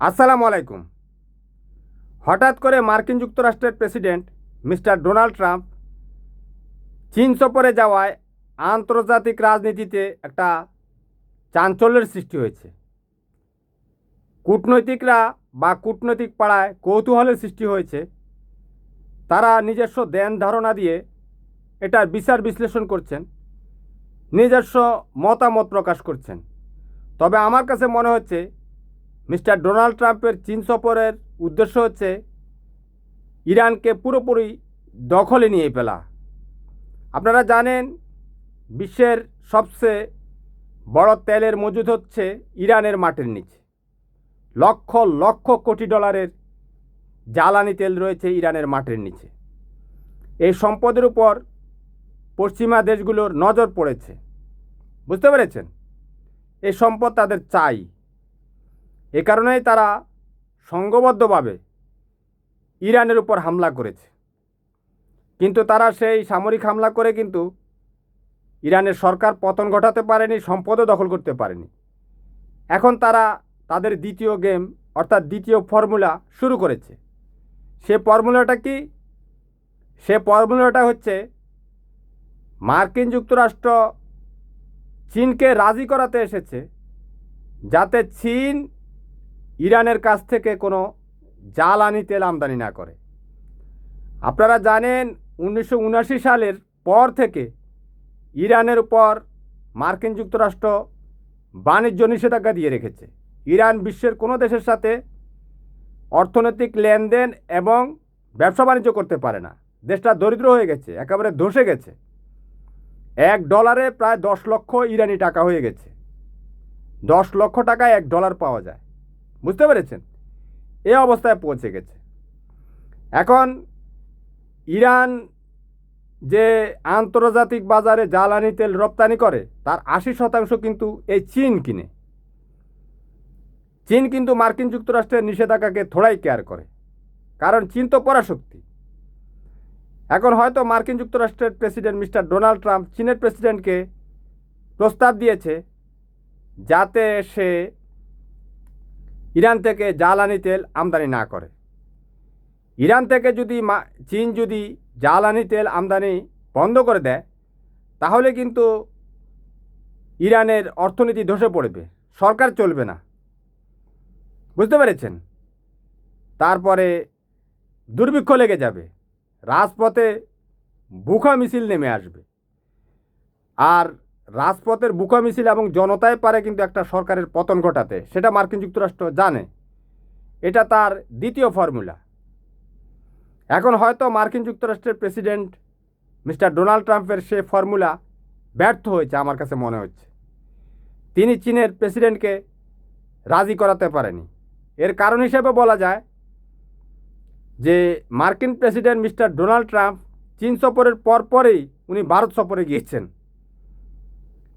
আসসালামু আলাইকুম। হঠাৎ করে মার্কিন যুক্তরাষ্ট্রের প্রেসিডেন্ট মিস্টার ডোনাল্ড ট্রাম্প চীন সফরে যাওয়ায় আন্তর্জাতিক রাজনীতিতে একটা চাঞ্চল্যের সৃষ্টি হয়েছে। কূটনৈতিকরা বা কূটনৈতিক পাড়ায় কৌতূহলের সৃষ্টি হয়েছে। তারা নিজস্ব ধ্যান ধারণা দিয়ে এটার বিচার বিশ্লেষণ করছেন, নিজস্ব মতামত প্রকাশ করছেন। তবে আমার কাছে মনে হচ্ছে মিস্টার ডোনাল্ড ট্রাম্পের চীন সফরের উদ্দেশ্য হচ্ছে ইরানকে পুরোপুরি দখলে নিয়ে ফেলা। আপনারা জানেন বিশ্বের সবচেয়ে বড় তেলের মজুদ হচ্ছে ইরানের মাটির নিচে। লক্ষ লক্ষ কোটি ডলারের জ্বালানি তেল রয়েছে ইরানের মাটির নিচে। এই সম্পদের উপর পশ্চিমা দেশগুলোর নজর পড়েছে। বুঝতে পেরেছেন? এই সম্পদ তাদের চাই। এ কারণেই তারা সংঘবদ্ধভাবে ইরানের উপর হামলা করেছে। কিন্তু তারা সেই সামরিক হামলা করে কিন্তু ইরানের সরকার পতন ঘটাতে পারেনি, সম্পদও দখল করতে পারেনি। এখন তারা তাদের দ্বিতীয় গেম অর্থাৎ দ্বিতীয় ফর্মুলা শুরু করেছে। সে ফর্মুলাটা কি? সে ফর্মুলাটা হচ্ছে মার্কিন যুক্তরাষ্ট্র চীনকে রাজি করাতে এসেছে যাতে চীন ইরানের কাছ থেকে কোনো জ্বালানি তেল আমদানি না করে। আপনারা জানেন 1979 সালের পর থেকে ইরানের উপর মার্কিন যুক্তরাষ্ট্র বাণিজ্য নিষেধাজ্ঞা দিয়ে রেখেছে। ইরান বিশ্বের কোনো দেশের সাথে অর্থনৈতিক লেনদেন এবং ব্যবসা বাণিজ্য করতে পারে না। দেশটা দরিদ্র হয়ে গেছে, একেবারে ধসে গেছে। $1 প্রায় 10 লক্ষ ইরানি টাকা হয়ে গেছে। 10 লক্ষ টাকায় $1 পাওয়া যায়। বুঝতে পেরেছেন? এ অবস্থায় পৌঁছে গেছে। এখন ইরান যে আন্তর্জাতিক বাজারে জ্বালানি তেল রপ্তানি করে তার 80% কিন্তু এই চীন কিনে। চীন কিন্তু মার্কিন যুক্তরাষ্ট্রের নিষেধাজ্ঞাকে থোড়াই কেয়ার করে, কারণ চীন তো পরাশক্তি। এখন হয়তো মার্কিন যুক্তরাষ্ট্রের প্রেসিডেন্ট মিস্টার ডোনাল্ড ট্রাম্প চীনের প্রেসিডেন্টকে প্রস্তাব দিয়েছে যাতে সে ইরান থেকে জ্বালানি তেল আমদানি না করে। ইরান থেকে যদি চীন যদি জ্বালানি তেল আমদানি বন্ধ করে দেয় তাহলে কিন্তু ইরানের অর্থনীতি ধসে পড়বে, সরকার চলবে না। বুঝতে পেরেছেন? তারপরে দুর্ভিক্ষ লেগে যাবে, রাজপথে বুখা মিছিল নেমে আসবে। আর রাজপথের বুখা মিছিল এবং জনতায় পারে কিন্তু একটা সরকারের পতন ঘটাতে, সেটা মার্কিন যুক্তরাষ্ট্র জানে। এটা তার দ্বিতীয় ফর্মুলা। এখন হয়তো মার্কিন যুক্তরাষ্ট্রের প্রেসিডেন্ট মিস্টার ডোনাল্ড ট্রাম্পের সে ফর্মুলা ব্যর্থ হয়েছে আমার কাছে মনে হচ্ছে। তিনি চীনের প্রেসিডেন্টকে রাজি করাতে পারেনি। এর কারণ হিসেবে বলা যায় যে মার্কিন প্রেসিডেন্ট মিস্টার ডোনাল্ড ট্রাম্প চীন সফরের পরপরই উনি ভারত সফরে গিয়েছেন।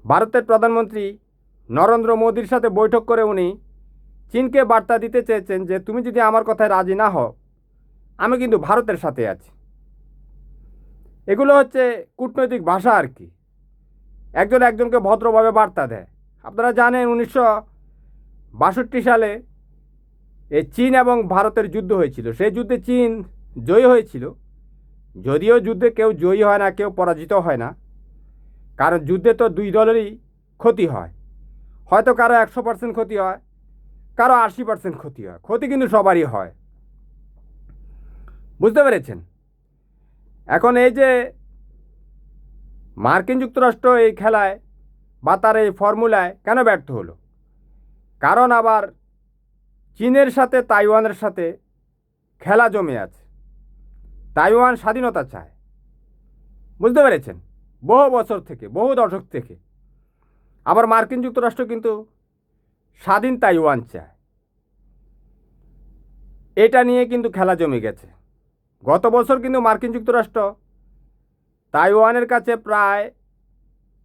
ভারতের প্রধানমন্ত্রী নরেন্দ্র মোদির সাথে বৈঠক করে উনি চীনকে বার্তা দিতে চেয়েছেন যে তুমি যদি আমার কথায় রাজি না হও আমি কিন্তু ভারতের সাথে আছি। এগুলো হচ্ছে কূটনৈতিক ভাষা আর কি। একজন একজনকে ভদ্রভাবে বার্তা দেয়। আপনারা জানেন 1962 সালে এই চীন এবং ভারতের যুদ্ধ হয়েছিল। সেই যুদ্ধে চীন জয়ী হয়েছিল, যদিও যুদ্ধে কেউ জয়ী হয় না, কেউ পরাজিত হয় না, কারণ যুদ্ধে তো দুই দলেরই ক্ষতি হয়। হয়তো কারো 100% ক্ষতি হয়, কারো 80% ক্ষতি হয়, ক্ষতি কিন্তু সবারই হয়। বুঝতে পেরেছেন? এখন এই যে মার্কিন যুক্তরাষ্ট্র এই খেলায় বা তার এই ফর্মুলায় কেন ব্যর্থ হলো? কারণ আবার চীনের সাথে তাইওয়ানের সাথে খেলা জমে আছে। তাইওয়ান স্বাধীনতা চায়। বুঝতে পেরেছেন? বহু বছর থেকে, বহু দশক থেকে। আবার মার্কিন যুক্তরাষ্ট্র কিন্তু স্বাধীন তাইওয়ান চায়। এটা নিয়ে কিন্তু খেলা জমে গেছে। গত বছর কিন্তু মার্কিন যুক্তরাষ্ট্র তাইওয়ানের কাছে প্রায়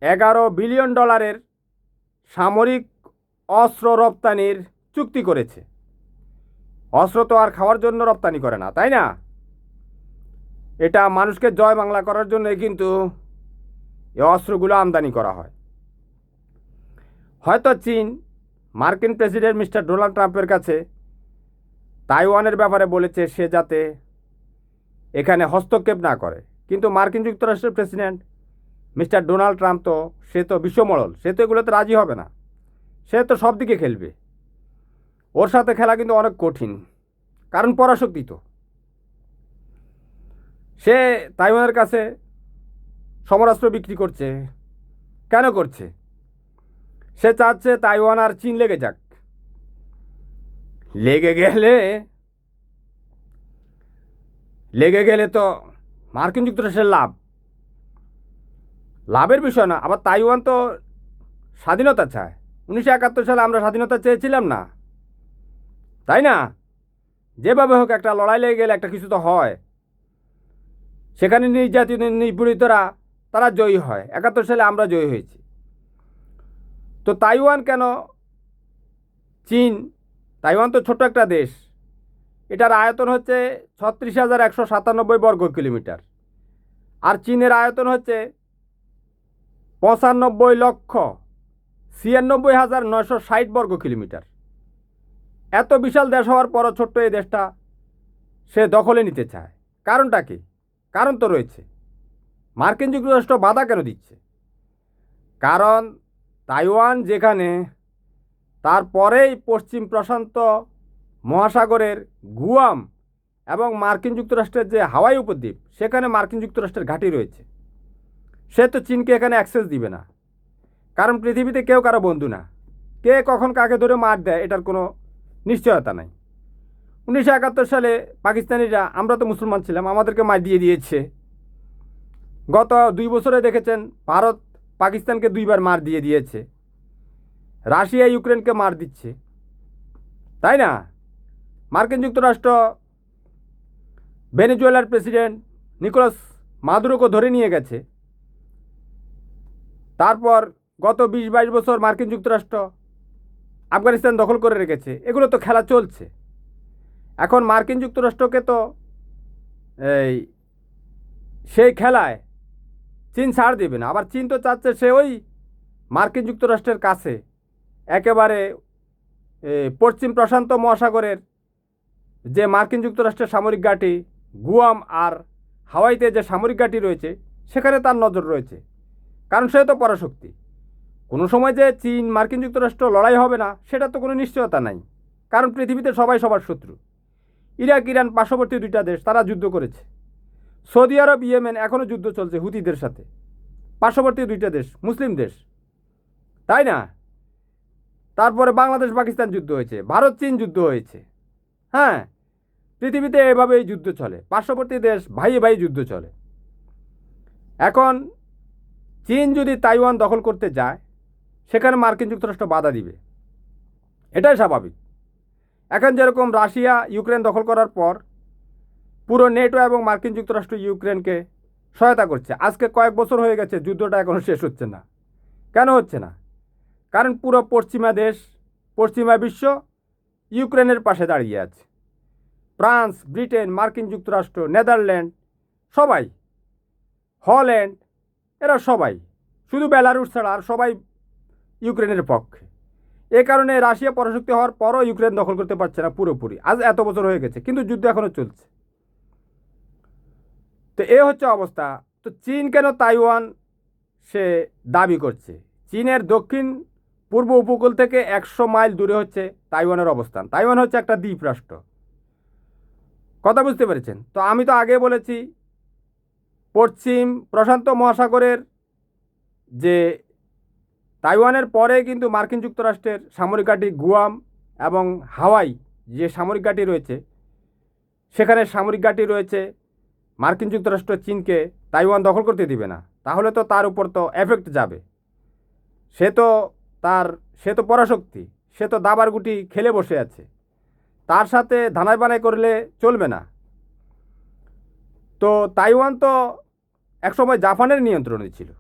$11 বিলিয়ন সামরিক অস্ত্র রপ্তানির চুক্তি করেছে। অস্ত্র তো আর খাওয়ার জন্য রপ্তানি করে না, তাই না? এটা মানুষকে জয় বাংলা করার জন্য কিন্তু এই অস্ত্রগুলো আমদানি করা হয়। হয়তো চীন মার্কিন প্রেসিডেন্ট মিস্টার ডোনাল্ড ট্রাম্পের কাছে তাইওয়ানের ব্যাপারে বলেছে সে যাতে এখানে হস্তক্ষেপ না করে। কিন্তু মার্কিন যুক্তরাষ্ট্রের প্রেসিডেন্ট মিস্টার ডোনাল্ড ট্রাম্প তো সে তো বিশ্বমড়ল, সে তো এগুলোতে রাজি হবে না, সে তো সব দিকে খেলবে। ওর সাথে খেলা কিন্তু অনেক কঠিন, কারণ পরাশক্তি তো। সে তাইওয়ানের কাছে সমরাস্ত্র বিক্রি করছে। কেন করছে? সে চাচ্ছে তাইওয়ান আর চীন লেগে যাক। লেগে গেলে লেগে গেলে তো মার্কিন যুক্তরাষ্ট্রের লাভের বিষয় না। আবার তাইওয়ান তো স্বাধীনতা চায়। 1971 সালে আমরা স্বাধীনতা চেয়েছিলাম না, তাই না? যেভাবে হোক একটা লড়াই লেগে গেলে একটা কিছু তো হয়। সেখানে নির্যাতিত নিপীড়িতরা তারা জয়ী হয়। 71 সালে আমরা জয়ী হয়েছি। তো তাইওয়ান কেন চীন? তাইওয়ান তো ছোট্ট একটা দেশ। এটার আয়তন হচ্ছে 36,197 বর্গ কিলোমিটার। আর চীনের আয়তন হচ্ছে 95,96,960 বর্গ কিলোমিটার। এত বিশাল দেশ হওয়ার পরও ছোট্ট এই দেশটা সে দখলে নিতে চায়। কারণটা কি? কারণ তো রয়েছে। মার্কিন যুক্তরাষ্ট্র বাধা কেন দিচ্ছে? কারণ তাইওয়ান যেখানে, তারপরেই পশ্চিম প্রশান্ত মহাসাগরের গুয়াম এবং মার্কিন যুক্তরাষ্ট্রের যে হাওয়াই উপদ্বীপ, সেখানে মার্কিন যুক্তরাষ্ট্রের ঘাঁটি রয়েছে। সে তো চীনকে এখানে অ্যাক্সেস দিবে না, কারণ পৃথিবীতে কেউ কারো বন্ধু না। কে কখন কাকে ধরে মার দেয় এটার কোনো নিশ্চয়তা নাই। 1971 সালে পাকিস্তানিরা, আমরা তো মুসলমান ছিলাম, আমাদেরকে মার দিয়ে দিয়েছে। গত 2 বছরে দেখেছেন ভারত পাকিস্তানকে 2বার মার দিয়ে দিয়েছে। রাশিয়া ইউক্রেনকে মার দিচ্ছে, তাই না? মার্কিন যুক্তরাষ্ট্র ভেনেজুয়েলার প্রেসিডেন্ট নিকোলাস মাদুরোকে ধরে নিয়ে গেছে। তারপর গত 20-22 বছর মার্কিন যুক্তরাষ্ট্র আফগানিস্তান দখল করে রেখেছে। এগুলো তো খেলা চলছে। এখন মার্কিন যুক্তরাষ্ট্রকে তো এই সেই খেলায় চীন ছাড় দেবে না। আবার চীন তো চাচ্ছে সে ওই মার্কিন যুক্তরাষ্ট্রের কাছে একেবারে পশ্চিম প্রশান্ত মহাসাগরের যে মার্কিন যুক্তরাষ্ট্রের সামরিক ঘাঁটি গুয়াম আর হাওয়াইতে যে সামরিক ঘাঁটি রয়েছে, সেখানে তার নজর রয়েছে। কারণ সে তো পরাশক্তি। কোনো সময় যে চীন মার্কিন যুক্তরাষ্ট্র লড়াই হবে না সেটা তো কোনো নিশ্চয়তা নাই, কারণ পৃথিবীতে সবাই সবার শত্রু। ইরাক ইরান পার্শ্ববর্তী 2টা দেশ, তারা যুদ্ধ করেছে। সৌদি আরব ইয়েমেন এখনও যুদ্ধ চলছে হুতিদের সাথে। পার্শ্ববর্তী 2টা দেশ, মুসলিম দেশ, তাই না? তারপরে বাংলাদেশ পাকিস্তান যুদ্ধ হয়েছে, ভারত চীন যুদ্ধ হয়েছে। হ্যাঁ, পৃথিবীতে এভাবেই যুদ্ধ চলে, পার্শ্ববর্তী দেশ ভাই ভাই যুদ্ধ চলে। এখন চীন যদি তাইওয়ান দখল করতে যায়, সেখানে মার্কিন যুক্তরাষ্ট্র বাধা দিবে, এটাই স্বাভাবিক। এখন যেরকম রাশিয়া ইউক্রেন দখল করার পর পুরো নেটো এবং মার্কিন যুক্তরাষ্ট্র ইউক্রেনকে সহায়তা করছে। আজকে কয়েক বছর হয়ে গেছে, যুদ্ধটা এখনও শেষ হচ্ছে না। কেন হচ্ছে না? কারণ পুরো পশ্চিমা দেশ, পশ্চিমা বিশ্ব ইউক্রেনের পাশে দাঁড়িয়ে আছে। ফ্রান্স, ব্রিটেন, মার্কিন যুক্তরাষ্ট্র, নেদারল্যান্ড, সবাই, হল্যান্ড, এরা সবাই, শুধু বেলারুশ ছাড়া আর সবাই ইউক্রেনের পক্ষে। এ কারণে রাশিয়া পরাশক্তি হওয়ার পরও ইউক্রেন দখল করতে পারছে না পুরোপুরি। আজ এত বছর হয়ে গেছে, কিন্তু যুদ্ধ এখনও চলছে। তো এ হচ্ছে অবস্থা। তো চীন কেন তাইওয়ান সে দাবি করছে? চীনের দক্ষিণ পূর্ব উপকূল থেকে 100 মাইল দূরে হচ্ছে তাইওয়ানের অবস্থান। তাইওয়ান হচ্ছে একটা দ্বীপ রাষ্ট্র। কথা বুঝতে পেরেছেন? তো আমি তো আগে বলেছি, পশ্চিম প্রশান্ত মহাসাগরের যে তাইওয়ানের পরে কিন্তু মার্কিন যুক্তরাষ্ট্রের সামরিক ঘাঁটি গুয়াম এবং হাওয়াই যে সামরিক ঘাঁটি রয়েছে, সেখানে সামরিক ঘাঁটি রয়েছে। মার্কিন যুক্তরাষ্ট্র চীনকে তাইওয়ান দখল করতে দিবে না, তাহলে তো তার উপর তো এফেক্ট যাবে। সে তো পরাশক্তি, সে তো দাবার গুটি খেলে বসে আছে। তার সাথে ধানাই বানাই করলে চলবে না। তো তাইওয়ান তো একসময় জাপানের নিয়ন্ত্রণে ছিল।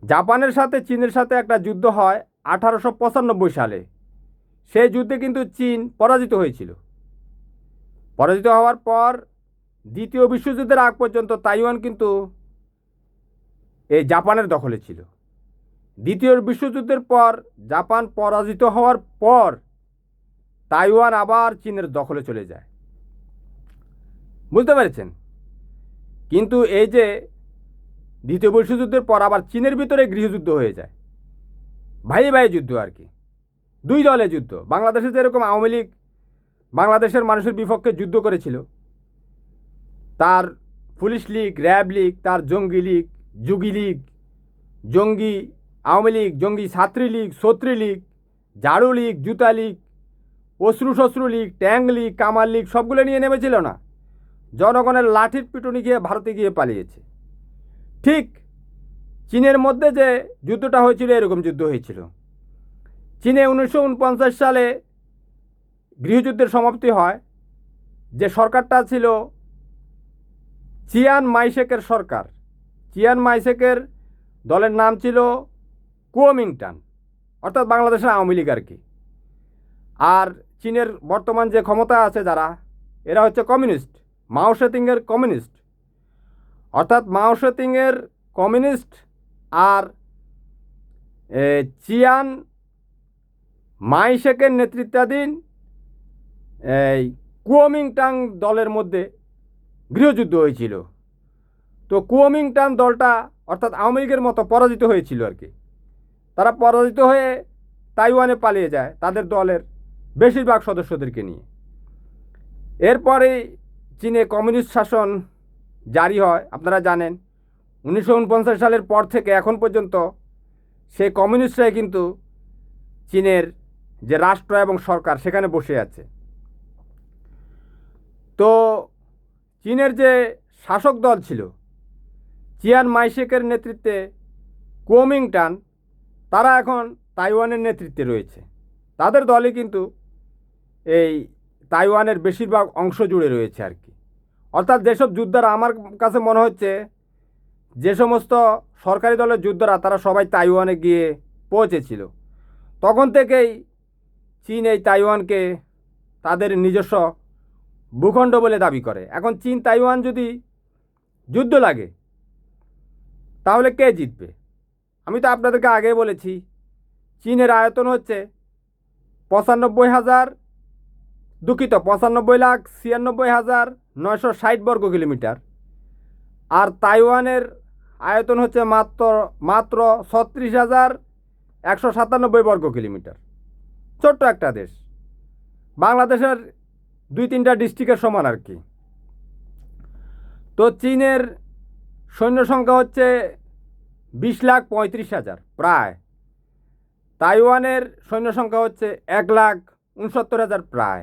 জাপানের সাথে চীনের সাথে একটা যুদ্ধ হয় 1895 সালে। সেই যুদ্ধে কিন্তু চীন পরাজিত হয়েছিল। পরাজিত হওয়ার পর দ্বিতীয় বিশ্বযুদ্ধের আগ পর্যন্ত তাইওয়ান কিন্তু এই জাপানের দখলে ছিল। দ্বিতীয় বিশ্বযুদ্ধের পর জাপান পরাজিত হওয়ার পর তাইওয়ান আবার চীনের দখলে চলে যায়। বুঝতে পেরেছেন? কিন্তু এই যে দ্বিতীয় বিশ্বযুদ্ধের পর আবার চীনের ভিতরে গৃহযুদ্ধ হয়ে যায়, ভাই ভাই যুদ্ধ আর কি, দুই দলের যুদ্ধ। বাংলাদেশে যেরকম আওয়ামী লীগ বাংলাদেশের মানুষের বিপক্ষে যুদ্ধ করেছিল, তার পুলিশ লীগ, র্যাব লীগ, তার জঙ্গি লীগ, যুগী লীগ, জঙ্গি আওয়ামী লীগ, জঙ্গি ছাত্রলীগ, ছত্রলীগ, ঝাড়ু লীগ, জুতা লীগ, অশ্রু শশ্রু লীগ, ট্যাং লীগ, কামাল লীগ সবগুলো নিয়ে নেমেছিল না, জনগণের লাঠির পিটুনি গিয়ে ভারতে গিয়ে পালিয়েছে। ঠিক চীনের মধ্যে যে যুদ্ধটা হয়েছিল এরকম যুদ্ধ হয়েছিল। চীনে 1949 সালে গৃহযুদ্ধের সমাপ্তি হয়। যে সরকারটা ছিল চিয়ান মাইশেকের সরকার, চিয়ান মাইশেকের দলের নাম ছিল কুওমিন্টাং, অর্থাৎ বাংলাদেশের আওয়ামী লীগ আর কি। আর চীনের বর্তমান যে ক্ষমতা আছে যারা, এরা হচ্ছে কমিউনিস্ট, মাও সেতুংয়ের কমিউনিস্ট, অর্থাৎ মাও সেতুংয়ের কমিউনিস্ট আর চিয়ান মাইশেকের নেতৃত্বাধীন এই কুওমিন্টাং দলের মধ্যে গৃহযুদ্ধ হয়েছিল। তো কুওমিন্টাং দলটা অর্থাৎ আওয়ামী লীগের মতো পরাজিত হয়েছিল আর কি। তারা পরাজিত হয়ে তাইওয়ানে পালিয়ে যায় তাদের দলের বেশিরভাগ সদস্যদেরকে নিয়ে। এরপরে চীনে কমিউনিস্ট শাসন জারি হয়। আপনারা জানেন 1949 সালের পর থেকে এখন পর্যন্ত সেই কমিউনিস্টরাই কিন্তু চীনের যে রাষ্ট্র এবং সরকার সেখানে বসে আছে। তো চীনের যে শাসক দল ছিল চিয়ান মাইশেকের নেতৃত্বে কুওমিন্টাং, তারা এখন তাইওয়ানের নেতৃত্বে রয়েছে। তাদের দলই কিন্তু এই তাইওয়ানের বেশিরভাগ অংশ জুড়ে রয়েছে আর কি। অর্থাৎ যেসব যোদ্ধারা, আমার কাছে মনে হচ্ছে যে সমস্ত সরকারি দলের যোদ্ধারা তারা সবাই তাইওয়ানে গিয়ে পৌঁছেছিল, তখন থেকেই চীন এই তাইওয়ানকে তাদের নিজস্ব ভূখণ্ড বলে দাবি করে। এখন চীন তাইওয়ান যদি যুদ্ধ লাগে তাহলে কে জিতবে? আমি তো আপনাদেরকে আগে বলেছি চীনের আয়তন হচ্ছে 95,96,96,960 বর্গ কিলোমিটার, আর তাইওয়ানের আয়তন হচ্ছে মাত্র 36,197 বর্গ কিলোমিটার। ছোট্ট একটা দেশ, বাংলাদেশের 2-3টা ডিস্ট্রিক্টের সমান আর কি। তো চীনের সৈন্য সংখ্যা হচ্ছে 20,35,000 প্রায়। তাইওয়ানের সৈন্য সংখ্যা হচ্ছে 1,69,000 প্রায়।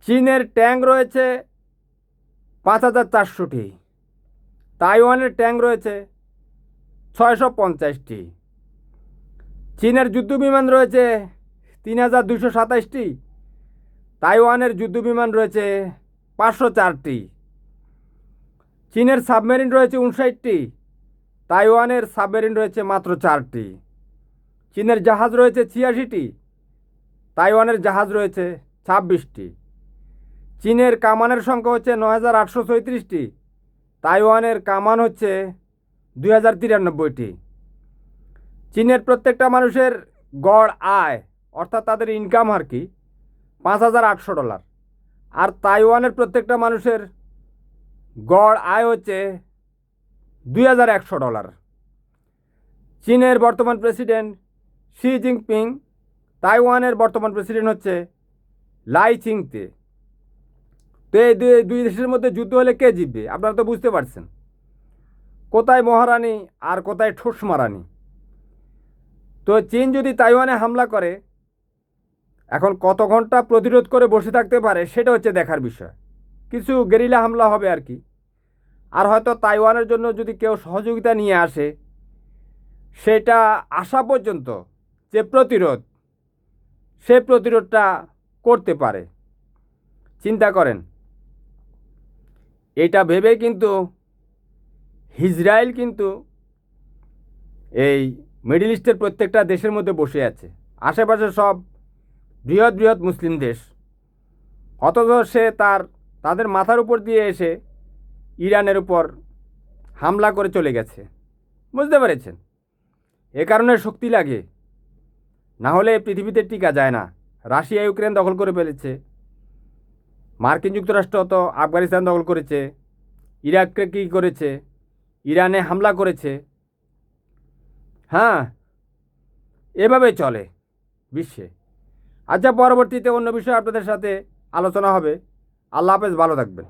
চীনের ট্যাঙ্ক রয়েছে 5,400টি, তাইওয়ানের ট্যাঙ্ক রয়েছে 650টি। চীনের যুদ্ধবিমান রয়েছে 3,227টি, তাইওয়ানের যুদ্ধবিমান রয়েছে 504টি। চীনের সাবমেরিন রয়েছে 59টি, তাইওয়ানের সাবমেরিন রয়েছে মাত্র 4টি। চীনের জাহাজ রয়েছে 86টি, তাইওয়ানের জাহাজ রয়েছে 26টি। চীনের কামানের সংখ্যা হচ্ছে 9,834টি, তাইওয়ানের কামান হচ্ছে 2,093টি। চীনের প্রত্যেকটা মানুষের গড় আয় অর্থাৎ তাদের ইনকাম আর কি $5,800, আর তাইওয়ানের প্রত্যেকটা মানুষের গড় আয় হচ্ছে $2,100। চীনের বর্তমান প্রেসিডেন্ট শি জিনপিং, তাইওয়ানের বর্তমান প্রেসিডেন্ট হচ্ছে লাই চিংতে। তো এই দুই দেশের মধ্যে যুদ্ধ হলে কে জিতবে আপনারা তো বুঝতে পারছেন। কোথায় মহারানী আর কোথায় ঠোস মারানি। তো চীন যদি তাইওয়ানে হামলা করে, এখন কত ঘন্টা প্রতিরোধ করে বসে থাকতে পারে সেটা হচ্ছে দেখার বিষয়। কিছু গেরিলা হামলা হবে আর কি। আর হয়তো তাইওয়ানের জন্য যদি কেউ সহযোগিতা নিয়ে আসে, সেটা আসা পর্যন্ত যে প্রতিরোধ, সে প্রতিরোধটা করতে পারে। চিন্তা করেন, এটা ভেবে কিন্তু ইসরায়েল কিন্তু এই মিডল ইস্টের প্রত্যেকটা দেশের মধ্যে বসে আছে, আশেপাশে সব বৃহৎ বৃহৎ মুসলিম দেশ, অথচ সে তাদের মাথার উপর দিয়ে এসে ইরানের উপর হামলা করে চলে গেছে। বুঝতে পেরেছেন? এ কারণে শক্তি লাগে, না হলে পৃথিবীতে টিকা যায় না। রাশিয়া ইউক্রেন দখল করে ফেলেছে, মার্কিন যুক্তরাষ্ট্র তো আফগানিস্তান দখল করেছে, ইরাককে কী করেছে, ইরানে হামলা করেছে। হ্যাঁ, এভাবেই চলে বিশ্বে। আচ্ছা, পরবর্তীতে অন্য বিষয়ে আপনাদের সাথে আলোচনা হবে। আল্লাহ হাফেজ, ভালো থাকবেন।